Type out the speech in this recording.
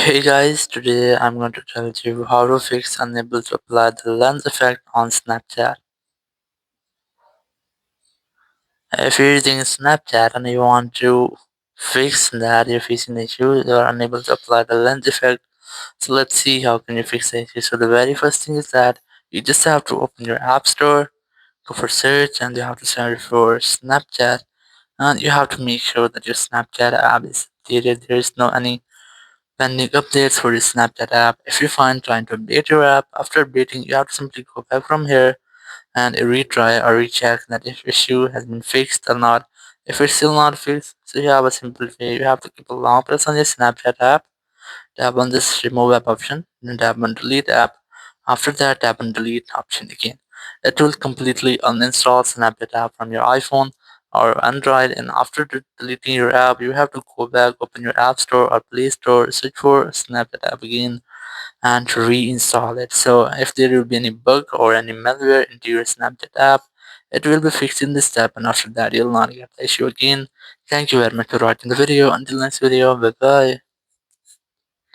Hey guys, today I'm going to tell you how to fix unable to apply the lens effect on Snapchat. If you're using Snapchat and you want to fix that, you're facing the issue, you're unable to apply the lens effect. So let's see how can you fix the issue. So the very first thing is that you just have to open your app store, go for search, and you have to search for Snapchat, and you have to make sure that your Snapchat app is updated. There is no any pending updates for the Snapchat app. If you find trying to update your app, after updating, you have to simply go back from here and retry or recheck that if issue has been fixed or not. If it's still not fixed, so you have a simple way. You have to keep a long press on your Snapchat app, tap on this remove app option, then tap on delete app. After that, tap on delete option again. It will completely uninstall Snapchat app from your iPhone or Android, and after deleting your app, you have to go back, open your App Store or Play Store, search for Snapchat app again, and reinstall it. So if there will be any bug or any malware into your Snapchat app, it will be fixed in this step, and after that, you'll not get the issue again. Thank you very much for watching the video. Until next video, bye bye.